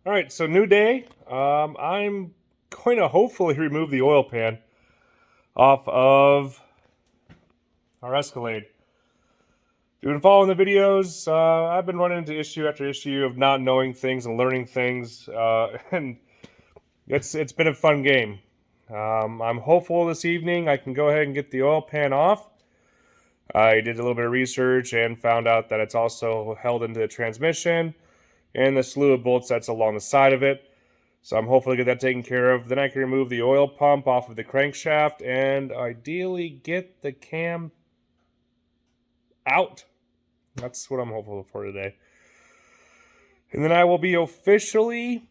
All right, so new day. I'm going to hopefully remove the oil pan off of our Escalade. If you've been following the videos, I've been running into issue after issue of not knowing things and learning things, and it's been a fun game. I'm hopeful this evening I can go ahead and get the oil pan off. I did a little bit of research and found out that it's also held into the transmission and the slew of bolts that's along the side of it. So I'm hopefully get that taken care of. Then I can remove the oil pump off of the crankshaft and ideally get the cam out. That's what I'm hopeful for today. And then I will be officially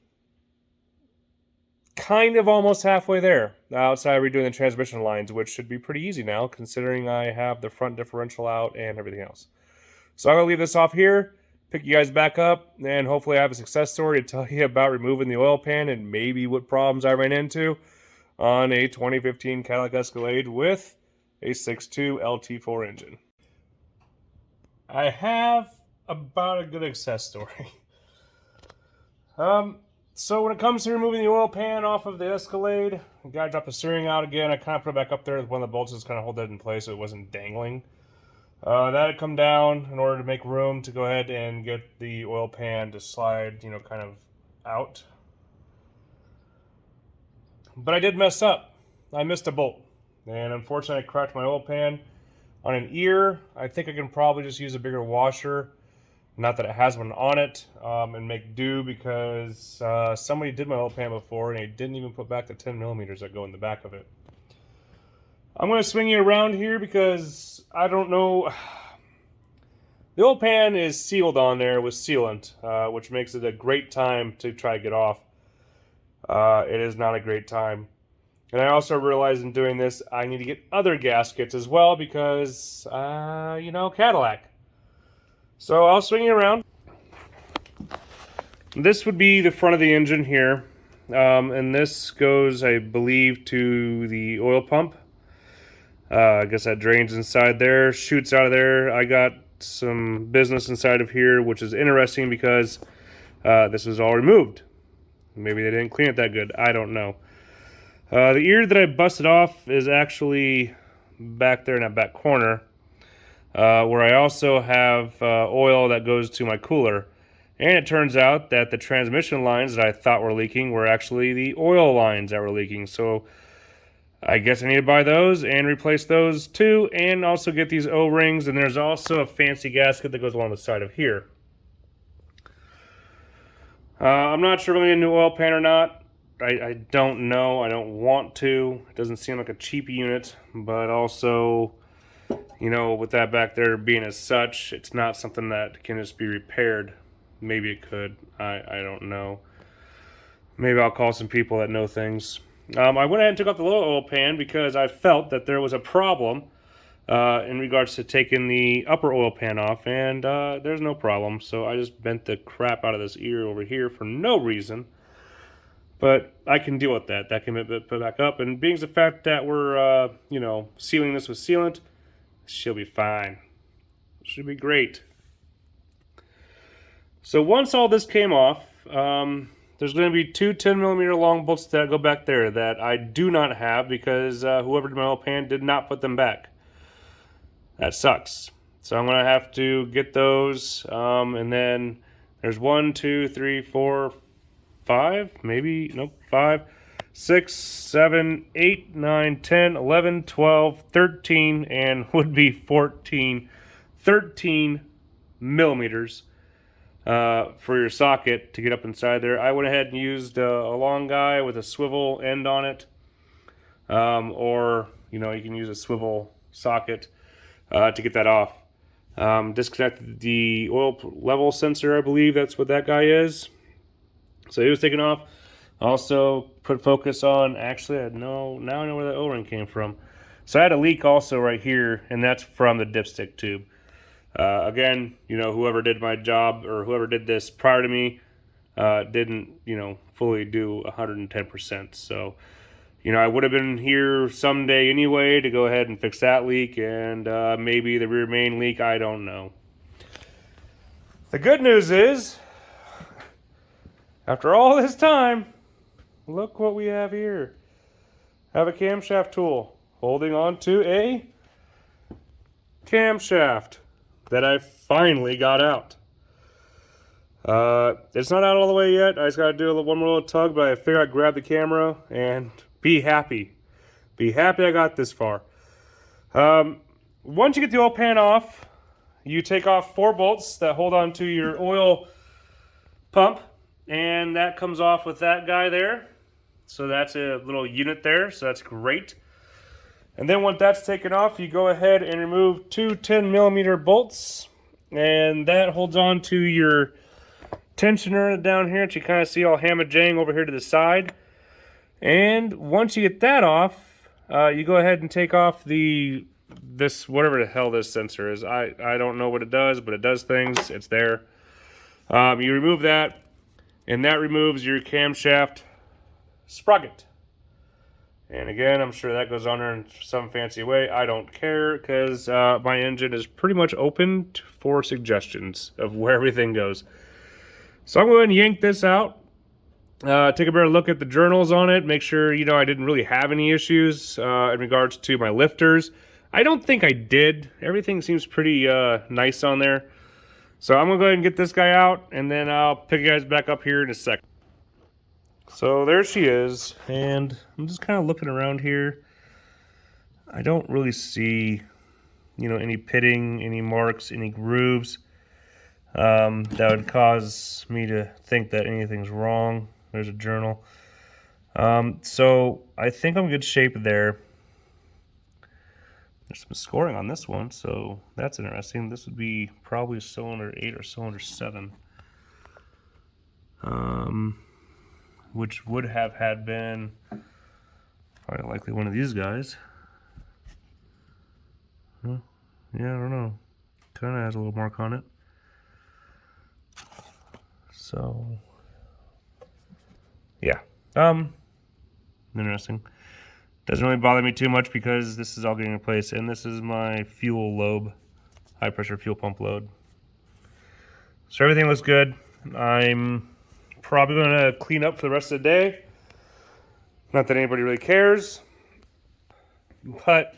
kind of almost halfway there. Outside redoing the transmission lines, which should be pretty easy now, considering I have the front differential out and everything else. So I'm going to leave this off here, pick you guys back up, and hopefully I have a success story to tell you about removing the oil pan and maybe what problems I ran into on a 2015 Cadillac Escalade with a 6.2 lt4 engine. I have about a good success story. So when it comes to removing the oil pan off of the Escalade, I gotta drop the steering out again. I kind of put it back up there with one of the bolts to kind of hold that in place so it wasn't dangling. That had come down in order to make room to go ahead and get the oil pan to slide, kind of out. But I did mess up. I missed a bolt. And unfortunately, I cracked my oil pan on an ear. I think I can probably just use a bigger washer. Not that it has one on it, and make do because somebody did my oil pan before and they didn't even put back the 10 millimeters that go in the back of it. I'm going to swing you around here because I don't know. The oil pan is sealed on there with sealant, which makes it a great time to try to get off. It is not a great time. And I also realized in doing this, I need to get other gaskets as well because, Cadillac. So I'll swing you around. This would be the front of the engine here. And this goes, I believe, to the oil pump. I guess that drains inside there, shoots out of there. I got some business inside of here, which is interesting because this was all removed. Maybe they didn't clean it that good. I don't know. The ear that I busted off is actually back there in that back corner, where I also have oil that goes to my cooler. And it turns out that the transmission lines that I thought were leaking were actually the oil lines that were leaking. So I guess I need to buy those and replace those too, and also get these O-rings. And there's also a fancy gasket that goes along the side of here. I'm not sure if I'm going to get a new oil pan or not. I don't know. I don't want to. It doesn't seem like a cheap unit, but also, with that back there being as such, it's not something that can just be repaired. Maybe it could. I don't know. Maybe I'll call some people that know things. I went ahead and took off the little oil pan because I felt that there was a problem in regards to taking the upper oil pan off, and there's no problem. So I just bent the crap out of this ear over here for no reason. But I can deal with that. That can be put back up. And being the fact that we're, sealing this with sealant, she'll be fine. Should be great. So once all this came off, there's going to be two 10 millimeter long bolts that go back there that I do not have because whoever did my oil pan did not put them back. That sucks. So I'm going to have to get those. And then there's 1, 2, 3, 4, 5, maybe, nope, 5, 6, 7, 8, 9, 10, 11, 12, 13, and would be 14, 13 millimeters for your socket to get up inside there. I went ahead and used a long guy with a swivel end on it, or you can use a swivel socket to get that off. Disconnected the oil level sensor, I believe that's what that guy is. So he was taken off. Also put focus on, actually now I know where the O-ring came from. So I had a leak also right here, and that's from the dipstick tube. Again, whoever did my job or whoever did this prior to me didn't, fully do 110%. So, I would have been here someday anyway to go ahead and fix that leak and maybe the rear main leak. I don't know. The good news is After all this time, look what we have here. Have a camshaft tool holding on to a camshaft that I finally got out. It's not out all the way yet. I just got to do one more little tug, but I figured I'd grab the camera and be happy. Be happy I got this far. Once you get the oil pan off, you take off 4 bolts that hold on to your oil pump, and that comes off with that guy there. So that's a little unit there, so that's great. And then once that's taken off, you go ahead and remove 2 10mm bolts, and that holds on to your tensioner down here that you kind of see all hammer-jang over here to the side. And once you get that off, you go ahead and take off this whatever the hell this sensor is. I don't know what it does, but it does things. It's there. You remove that, and that removes your camshaft sprocket. And again, I'm sure that goes on there in some fancy way. I don't care, because my engine is pretty much open for suggestions of where everything goes. So I'm going to yank this out, take a better look at the journals on it, make sure, I didn't really have any issues in regards to my lifters. I don't think I did. Everything seems pretty nice on there. So I'm going to go ahead and get this guy out, and then I'll pick you guys back up here in a second. So there she is, and I'm just kind of looking around here. I don't really see, any pitting, any marks, any grooves that would cause me to think that anything's wrong. There's a journal. So I think I'm in good shape there. There's some scoring on this one, so that's interesting. This would be probably cylinder 8 or cylinder 7. Which would have had been probably likely one of these guys. Huh? Yeah, I don't know. Kind of has a little mark on it. So, yeah. Interesting. Doesn't really bother me too much because this is all getting replaced, and this is my fuel lobe, high pressure fuel pump load. So everything looks good. I'm probably going to clean up for the rest of the day. Not that anybody really cares, but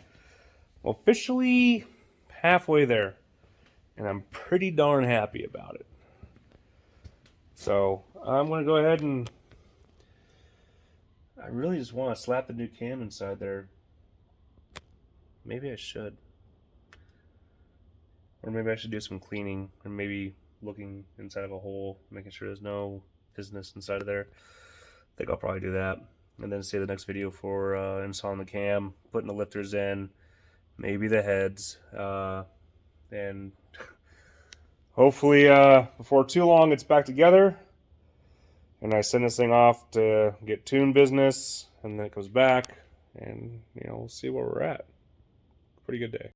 officially halfway there, and I'm pretty darn happy about it. So I'm going to go ahead and I really just want to slap the new cam inside there. Maybe I should. Or maybe I should do some cleaning and maybe looking inside of a hole, making sure there's no business inside of there. I think I'll probably do that. And then save the next video for installing the cam, putting the lifters in, maybe the heads, and hopefully before too long it's back together. And I send this thing off to get tune business, and then it goes back, and we'll see where we're at. Pretty good day.